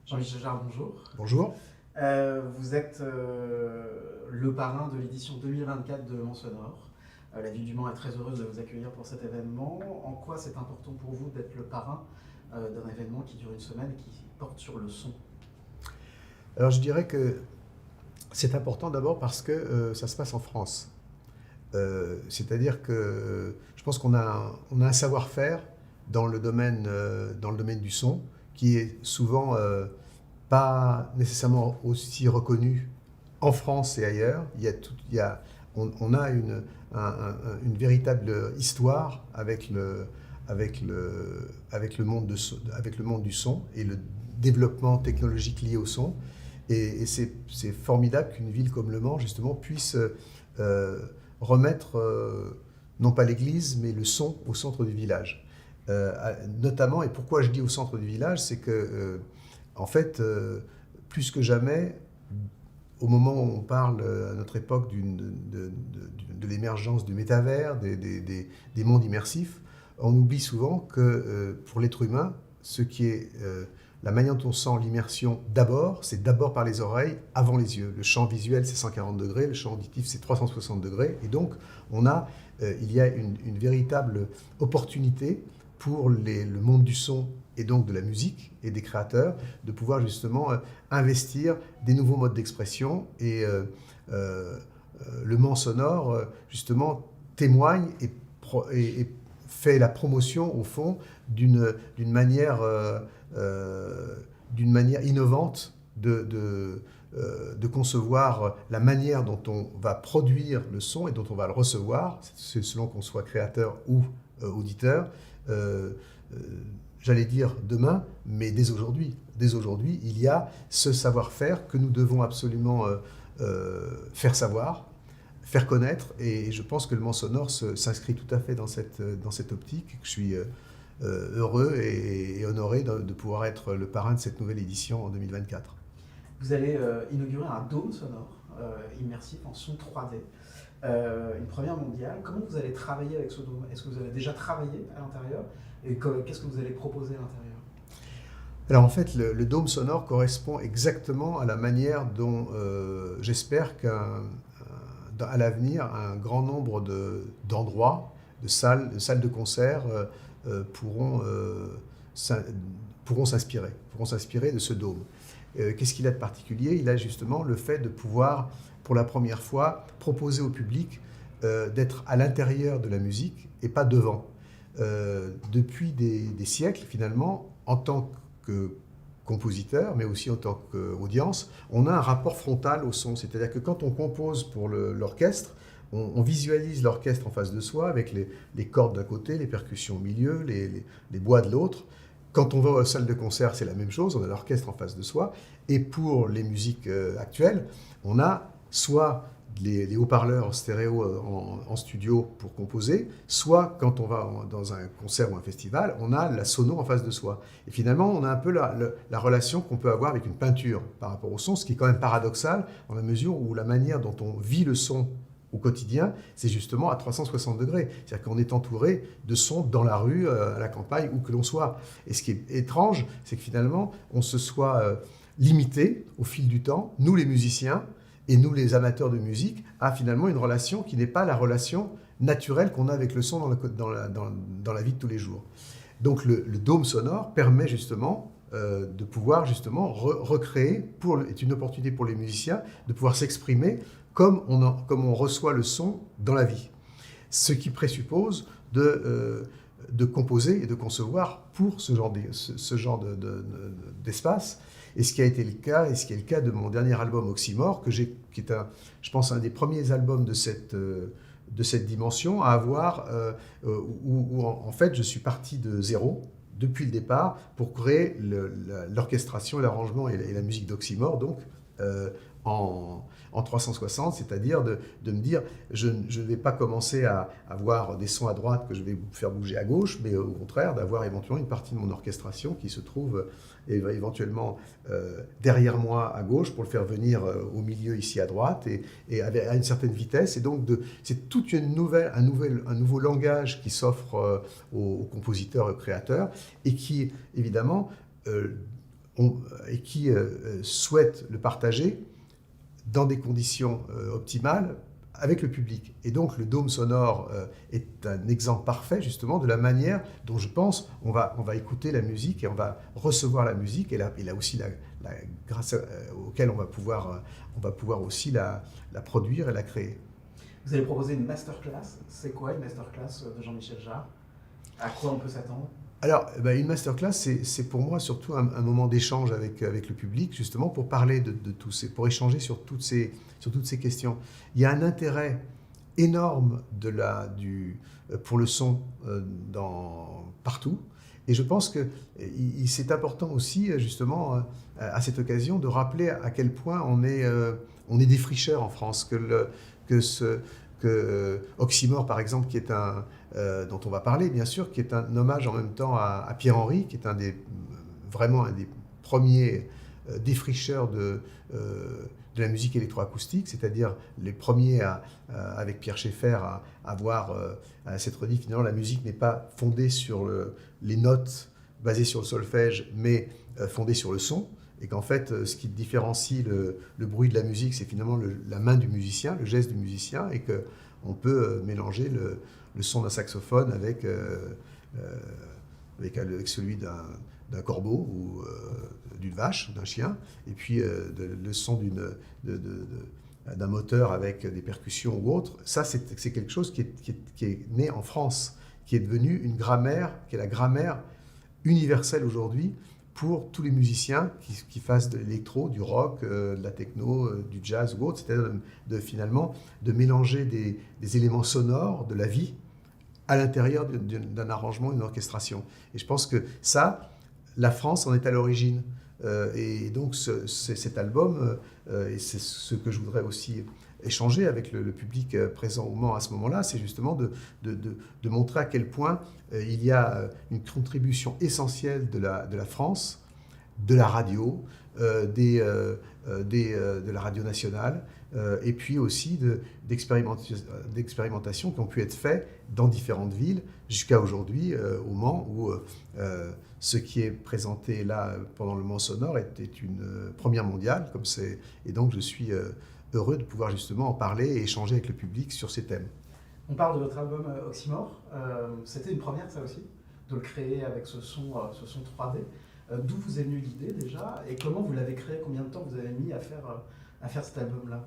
Jean-Michel Jarre, bonjour. Bonjour. Vous êtes le parrain de l'édition 2024 de Mans Sonore. La Ville du Mans est très heureuse de vous accueillir pour cet événement. En quoi c'est important pour vous d'être le parrain d'un événement qui dure une semaine et qui porte sur le son? Alors je dirais que c'est important d'abord parce que ça se passe en France. C'est-à-dire que je pense qu'on a un savoir-faire dans le domaine du son qui est souvent pas nécessairement aussi reconnu en France et ailleurs. On a une véritable histoire avec le monde du son et le développement technologique lié au son. Et c'est formidable qu'une ville comme Le Mans, justement, puisse euh, remettre, non pas l'église, mais le son au centre du village. Notamment, et pourquoi je dis au centre du village, c'est que, en fait, plus que jamais, au moment où on parle à notre époque de l'émergence du métavers, des mondes immersifs, on oublie souvent que pour l'être humain, ce qui est la manière dont on sent l'immersion d'abord, c'est d'abord par les oreilles, avant les yeux. Le champ visuel, c'est 140 degrés, le champ auditif, c'est 360 degrés. Et donc, il y a une véritable opportunité pour le monde du son et donc de la musique et des créateurs de pouvoir justement investir des nouveaux modes d'expression. Et le Mans Sonore, justement, témoigne et fait la promotion, au fond, d'une manière d'une manière innovante de concevoir la manière dont on va produire le son et dont on va le recevoir, c'est selon qu'on soit créateur ou auditeur, euh, euh, j'allais dire demain, mais dès aujourd'hui. Dès aujourd'hui, il y a ce savoir-faire que nous devons absolument faire savoir, faire connaître, et je pense que le Mans Sonore s'inscrit tout à fait dans cette optique. Je suis heureux et honoré de pouvoir être le parrain de cette nouvelle édition en 2024. Vous allez inaugurer un dôme sonore immersif en son 3D. Une première mondiale. Comment vous allez travailler avec ce dôme? Est-ce que vous avez déjà travaillé à l'intérieur? Et qu'est-ce que vous allez proposer à l'intérieur? Alors en fait, le dôme sonore correspond exactement à la manière dont j'espère qu'à l'avenir, un grand nombre d'endroits, de salles de concert s'in- pourront s'inspirer de ce dôme. Qu'est-ce qu'il a de particulier? Il a justement le fait de pouvoir, pour la première fois, proposer au public d'être à l'intérieur de la musique et pas devant. Depuis des siècles, finalement, en tant que compositeur, mais aussi en tant qu'audience, on a un rapport frontal au son. C'est-à-dire que quand on compose pour l'orchestre, on visualise l'orchestre en face de soi avec les cordes d'un côté, les percussions au milieu, les bois de l'autre. Quand on va à la salle de concert, c'est la même chose, on a l'orchestre en face de soi. Et pour les musiques actuelles, on a soit les haut-parleurs stéréo en studio pour composer, soit quand on va dans un concert ou un festival, on a la sono en face de soi. Et finalement, on a un peu la relation qu'on peut avoir avec une peinture par rapport au son, ce qui est quand même paradoxal, dans la mesure où la manière dont on vit le son au quotidien, c'est justement à 360 degrés. C'est-à-dire qu'on est entouré de sons dans la rue, à la campagne, où que l'on soit. Et ce qui est étrange, c'est que finalement, on se soit limité au fil du temps, nous les musiciens, et nous les amateurs de musique, à finalement une relation qui n'est pas la relation naturelle qu'on a avec le son dans la vie de tous les jours. Donc le dôme sonore permet justement de pouvoir justement recréer, est une opportunité pour les musiciens de pouvoir s'exprimer comme on reçoit le son dans la vie. Ce qui présuppose de composer et de concevoir pour ce genre d'espace. Et ce qui a été le cas, et ce qui est le cas de mon dernier album Oxymore, qui est, je pense, un des premiers albums de cette dimension à avoir, où en fait je suis parti de zéro, depuis le départ, pour créer l'orchestration, l'arrangement et la musique d'Oxymore, donc en 360, c'est-à-dire de me dire, je ne vais pas commencer à avoir des sons à droite que je vais faire bouger à gauche, mais au contraire, d'avoir éventuellement une partie de mon orchestration qui se trouve éventuellement derrière moi à gauche pour le faire venir au milieu ici à droite et à une certaine vitesse. Et donc, c'est toute un nouveau langage qui s'offre aux compositeurs et aux créateurs et qui, évidemment, et qui souhaitent le partager dans des conditions optimales avec le public. Et donc le dôme sonore est un exemple parfait justement de la manière dont je pense on va écouter la musique et on va recevoir la musique et là aussi grâce auquel on va pouvoir aussi la produire et la créer. Vous allez proposer une masterclass. C'est quoi une masterclass de Jean-Michel Jarre? À quoi on peut s'attendre? Alors, une masterclass, c'est pour moi surtout un moment d'échange avec le public, justement pour parler de pour échanger sur toutes ces questions. Il y a un intérêt énorme pour le son partout. Et je pense que c'est important aussi, justement, à cette occasion, de rappeler à quel point on est défricheurs en France, que Oxymore, par exemple, qui est dont on va parler, bien sûr, qui est un hommage en même temps à Pierre-Henry, qui est vraiment un des premiers défricheurs de la musique électroacoustique, c'est-à-dire les premiers, avec Pierre Schaeffer, à voir, à s'être dit finalement la musique n'est pas fondée sur les notes basées sur le solfège, mais fondée sur le son, et qu'en fait, ce qui différencie le bruit de la musique, c'est finalement la main du musicien, le geste du musicien, et qu'on peut mélanger le son d'un saxophone avec celui d'un corbeau ou d'une vache, d'un chien, et puis le son d'un moteur avec des percussions ou autre. Ça, c'est quelque chose qui est né en France, qui est devenu une grammaire, qui est la grammaire universelle aujourd'hui pour tous les musiciens qui fassent de l'électro, du rock, de la techno, du jazz ou autre, c'est-à-dire finalement de mélanger des éléments sonores de la vie à l'intérieur d'un arrangement, d'une orchestration. Et je pense que ça, la France en est à l'origine. Et donc cet album, et c'est ce que je voudrais aussi échanger avec le public présent au Mans à ce moment-là, c'est justement de montrer à quel point il y a une contribution essentielle de la France, de la radio, de la radio nationale, et puis aussi d'expérimentations qui ont pu être faites dans différentes villes, jusqu'à aujourd'hui au Mans, où ce qui est présenté là pendant le Mans Sonore était une première mondiale, et donc je suis heureux de pouvoir justement en parler et échanger avec le public sur ces thèmes. On parle de votre album Oxymore. C'était une première, ça aussi, de le créer avec ce son 3D. D'où vous est venue l'idée déjà et comment vous l'avez créé? Combien de temps vous avez mis à faire cet album-là?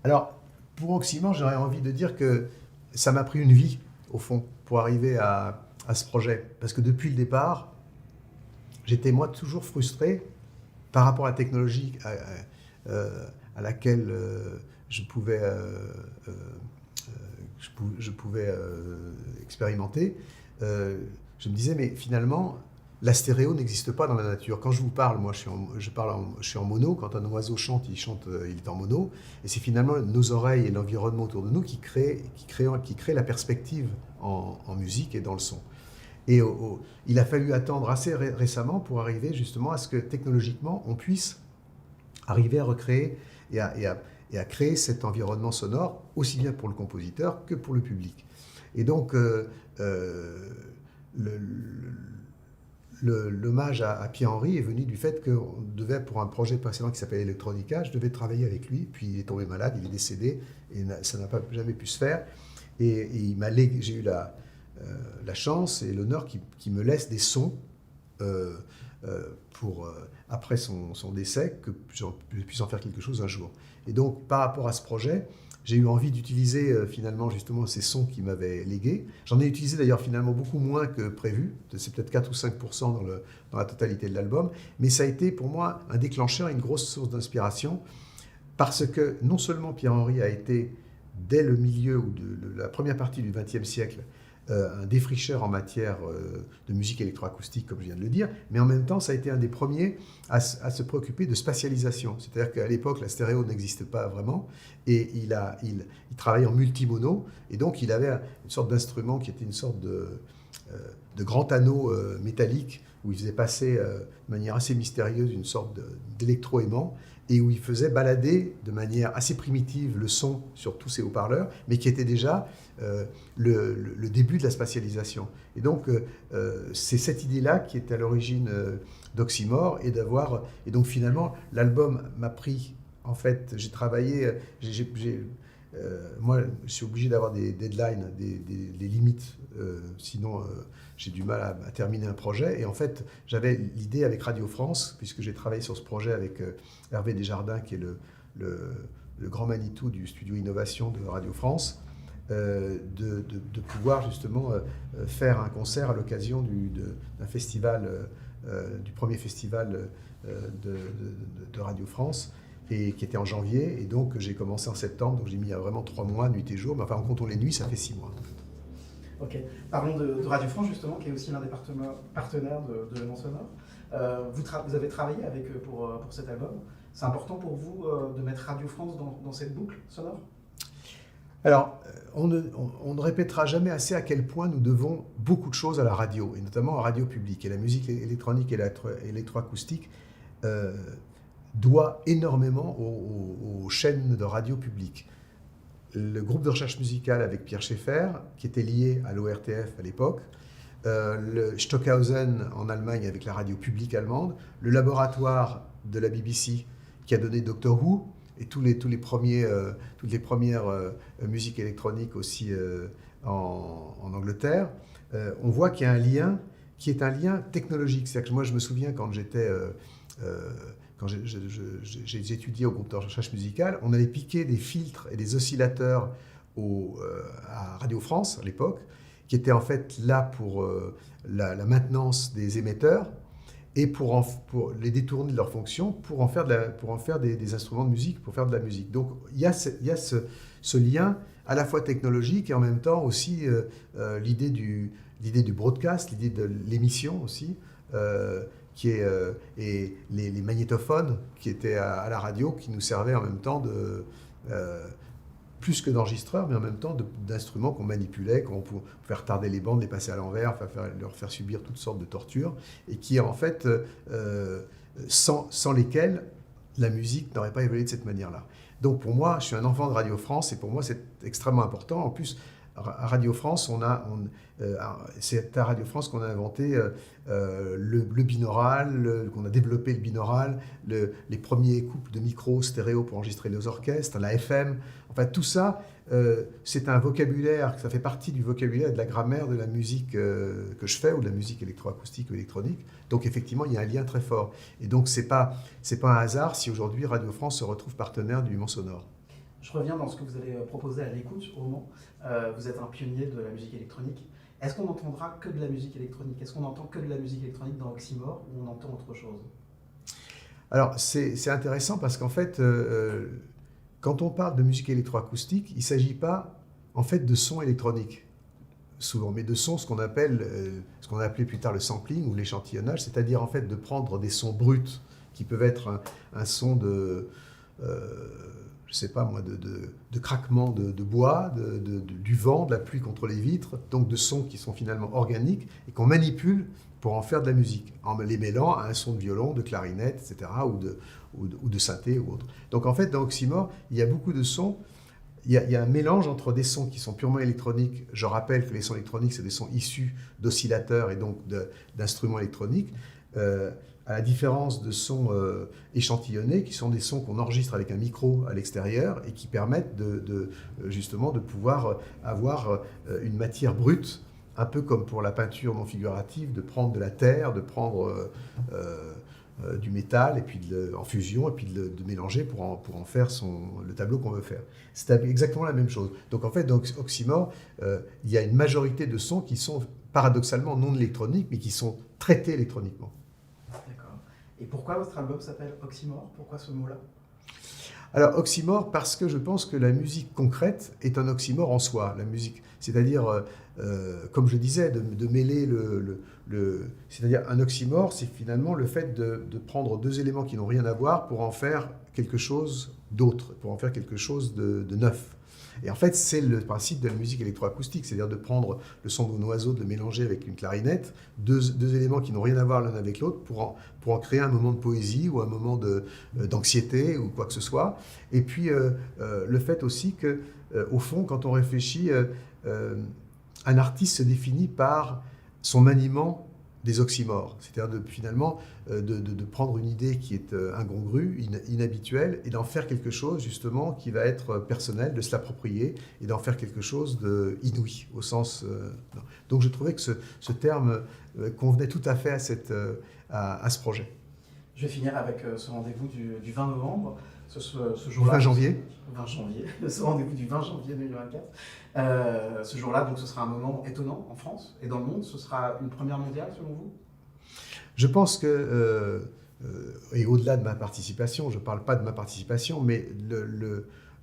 Alors, pour Oxymore, j'aurais envie de dire que ça m'a pris une vie, au fond, pour arriver à ce projet. Parce que depuis le départ, j'étais moi toujours frustré par rapport à la technologie à laquelle je pouvais expérimenter. Je me disais, mais finalement, la stéréo n'existe pas dans la nature. Quand je vous parle, moi, je suis en mono. Quand un oiseau chante, il est en mono. Et c'est finalement nos oreilles et l'environnement autour de nous qui créent la perspective en musique et dans le son. Et il a fallu attendre assez récemment pour arriver justement à ce que technologiquement, on puisse arriver à recréer et à créer cet environnement sonore, aussi bien pour le compositeur que pour le public. Et donc, l'hommage à Pierre-Henry est venu du fait qu'on devait, pour un projet précédent qui s'appelait Electronica, je devais travailler avec lui, puis il est tombé malade, il est décédé, et ça n'a jamais pu se faire. Et j'ai eu la chance et l'honneur qu'il me laisse des sons après son décès, que je puisse en faire quelque chose un jour. Et donc, par rapport à ce projet, j'ai eu envie d'utiliser finalement justement ces sons qu'il m'avait légués. J'en ai utilisé d'ailleurs finalement beaucoup moins que prévu, c'est peut-être 4 ou 5% dans la totalité de l'album, mais ça a été pour moi un déclencheur, une grosse source d'inspiration, parce que non seulement Pierre-Henry a été, dès le milieu ou de la première partie du XXe siècle, un défricheur en matière de musique électroacoustique, comme je viens de le dire, mais en même temps, ça a été un des premiers à se préoccuper de spatialisation. C'est-à-dire qu'à l'époque, la stéréo n'existe pas vraiment, et il travaillait en multimono, et donc il avait une sorte d'instrument qui était une sorte de grand anneau métallique où il faisait passer de manière assez mystérieuse une sorte d'électro-aimant, et où il faisait balader de manière assez primitive le son sur tous ces haut-parleurs, mais qui était déjà le début de la spatialisation. Et donc, c'est cette idée-là qui est à l'origine d'Oxymore, et donc finalement, l'album m'a pris, en fait, j'ai travaillé, moi, je suis obligé d'avoir des deadlines, des limites, sinon j'ai du mal à terminer un projet. Et en fait, j'avais l'idée avec Radio France, puisque j'ai travaillé sur ce projet avec Hervé Desjardins, qui est le grand Manitou du studio Innovation de Radio France, de pouvoir justement faire un concert à l'occasion d'un festival, du premier festival de Radio France, et qui était en janvier, et donc j'ai commencé en septembre, donc j'ai mis vraiment 3 mois, nuit et jour, mais enfin en comptant les nuits, ça fait 6 mois. Ok, parlons de Radio France justement, qui est aussi l'un des partenaires de l'élément sonore. Vous avez travaillé avec eux pour cet album. C'est important pour vous de mettre Radio France dans cette boucle sonore? Alors, on ne répétera jamais assez à quel point nous devons beaucoup de choses à la radio, et notamment à la radio publique. Et la musique électronique et l'électroacoustique doit énormément aux chaînes de radio publiques. Le groupe de recherche musicale avec Pierre Schaeffer, qui était lié à l'ORTF à l'époque, le Stockhausen en Allemagne avec la radio publique allemande, le laboratoire de la BBC qui a donné Doctor Who, et toutes les premières musiques électroniques aussi en Angleterre, on voit qu'il y a un lien qui est un lien technologique. C'est-à-dire que moi, je me souviens quand j'ai étudié au groupe de recherche musicale, on avait piqué des filtres et des oscillateurs à Radio France à l'époque, qui étaient en fait là pour la maintenance des émetteurs et pour les détourner de leur fonction, pour en faire des instruments de musique, pour faire de la musique. Donc il y a ce lien à la fois technologique et en même temps aussi l'idée du broadcast, l'idée de l'émission aussi, et les magnétophones qui étaient à la radio, qui nous servaient en même temps plus que d'enregistreurs, mais en même temps d'instruments qu'on manipulait, qu'on pouvait faire retarder les bandes, les passer à l'envers, leur faire subir toutes sortes de tortures, et qui en fait, sans lesquels la musique n'aurait pas évolué de cette manière-là. Donc pour moi, je suis un enfant de Radio France, et pour moi c'est extrêmement important. En plus, à Radio France, c'est à Radio France qu'on a inventé le binaural, qu'on a développé le binaural, les premiers couples de micros stéréo pour enregistrer les orchestres, la FM. Enfin, tout ça, c'est un vocabulaire, ça fait partie du vocabulaire et de la grammaire de la musique que je fais, ou de la musique électroacoustique ou électronique. Donc effectivement, il y a un lien très fort. Et donc, c'est pas un hasard si aujourd'hui Radio France se retrouve partenaire du Mont Sonore. Je reviens dans ce que vous allez proposer à l'écoute au Mans. Vous êtes un pionnier de la musique électronique. Est-ce qu'on n'entendra que de la musique électronique? Est-ce qu'on entend que de la musique électronique dans Oxymore, ou on entend autre chose? Alors, c'est intéressant parce qu'en fait, quand on parle de musique électroacoustique, il ne s'agit pas en fait de son électronique, souvent, mais de son, ce qu'on a appelé plus tard le sampling ou l'échantillonnage, c'est-à-dire en fait de prendre des sons bruts qui peuvent être un son de... je ne sais pas moi, de craquement de bois, du vent, de la pluie contre les vitres, donc de sons qui sont finalement organiques et qu'on manipule pour en faire de la musique, en les mêlant à un son de violon, de clarinette, etc., ou de synthé ou autre. Donc en fait, dans Oxymore, il y a beaucoup de sons, il y a un mélange entre des sons qui sont purement électroniques. Je rappelle que les sons électroniques, c'est des sons issus d'oscillateurs et donc d'instruments électroniques, à la différence de sons échantillonnés, qui sont des sons qu'on enregistre avec un micro à l'extérieur et qui permettent justement de pouvoir avoir une matière brute, un peu comme pour la peinture non figurative, de prendre de la terre, de prendre du métal et puis en fusion, et puis de mélanger pour en faire le tableau qu'on veut faire. C'est exactement la même chose. Donc en fait, dans Oxymore, il y a une majorité de sons qui sont paradoxalement non électroniques, mais qui sont traités électroniquement. D'accord. Et pourquoi votre album s'appelle Oxymore? Pourquoi ce mot-là? Alors, oxymore, parce que je pense que la musique concrète est un oxymore en soi. La musique, c'est-à-dire, comme je disais, de mêler c'est-à-dire un oxymore, c'est finalement le fait de prendre deux éléments qui n'ont rien à voir pour en faire quelque chose d'autre, pour en faire quelque chose de neuf. Et en fait, c'est le principe de la musique électroacoustique, c'est-à-dire de prendre le son d'un oiseau, de le mélanger avec une clarinette, deux éléments qui n'ont rien à voir l'un avec l'autre, pour en créer un moment de poésie ou un moment d'anxiété ou quoi que ce soit. Et puis, le fait aussi que, au fond, quand on réfléchit, un artiste se définit par son maniement des oxymores, c'est-à-dire finalement de prendre une idée qui est incongrue, inhabituelle, et d'en faire quelque chose justement qui va être personnel, de se l'approprier et d'en faire quelque chose d'inouï au sens. Donc je trouvais que ce terme convenait tout à fait à ce projet. Je vais finir avec ce rendez-vous du 20 novembre. Ce jour-là, 20 janvier. 20 janvier, ce rendez-vous du 20 janvier 2024. Ce jour-là, donc, ce sera un moment étonnant en France et dans le monde. Ce sera une première mondiale, selon vous? Je pense que, et au-delà de ma participation, je ne parle pas de ma participation, mais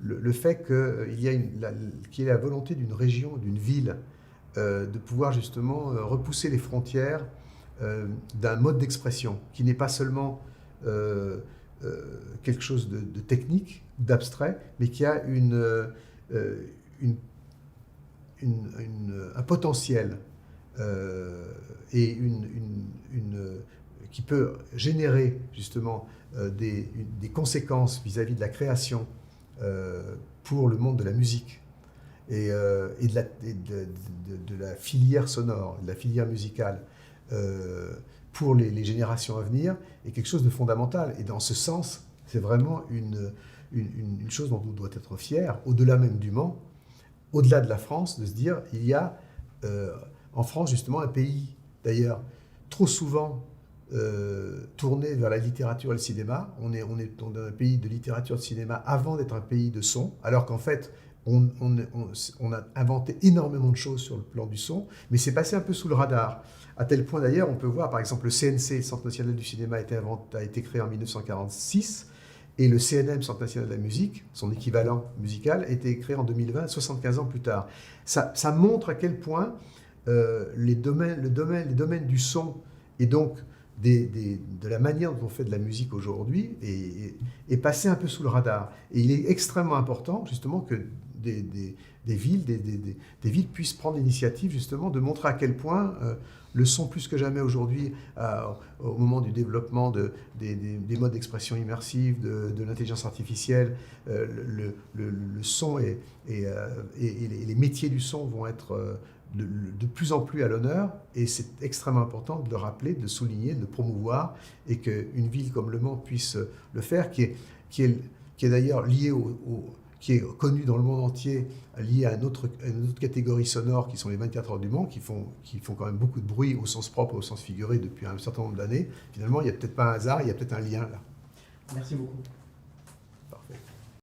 le fait qu'il y ait la volonté d'une région, d'une ville, de pouvoir justement repousser les frontières d'un mode d'expression qui n'est pas seulement quelque chose de technique, d'abstrait, mais qui a un potentiel et qui peut générer justement des conséquences vis-à-vis de la création pour le monde de la musique et de la filière sonore, de la filière musicale, pour les générations à venir, est quelque chose de fondamental. Et dans ce sens, c'est vraiment une chose dont on doit être fier, au-delà même du Mans, au-delà de la France, de se dire, il y a en France justement un pays, d'ailleurs, trop souvent tourné vers la littérature et le cinéma. On est dans un pays de littérature et de cinéma avant d'être un pays de son, alors qu'en fait, on a inventé énormément de choses sur le plan du son, mais c'est passé un peu sous le radar. À tel point d'ailleurs, on peut voir par exemple le CNC, le Centre National du Cinéma, a été créé en 1946, et le CNM, Centre National de la Musique, son équivalent musical, a été créé en 2020, 75 ans plus tard. Ça montre à quel point les domaines du son et donc de la manière dont on fait de la musique aujourd'hui est passé un peu sous le radar. Et il est extrêmement important justement que des villes puissent prendre l'initiative justement de montrer à quel point le son, plus que jamais aujourd'hui, au moment du développement des modes d'expression immersive, de l'intelligence artificielle, le son et les métiers du son vont être de plus en plus à l'honneur, et c'est extrêmement important de le rappeler, de le souligner, de le promouvoir, et qu'une ville comme Le Mans puisse le faire, qui est d'ailleurs lié qui est connu dans le monde entier, lié à une autre catégorie sonore qui sont les 24 heures du Mans, qui font quand même beaucoup de bruit au sens propre et au sens figuré depuis un certain nombre d'années. Finalement, il n'y a peut-être pas un hasard, il y a peut-être un lien là. Merci beaucoup.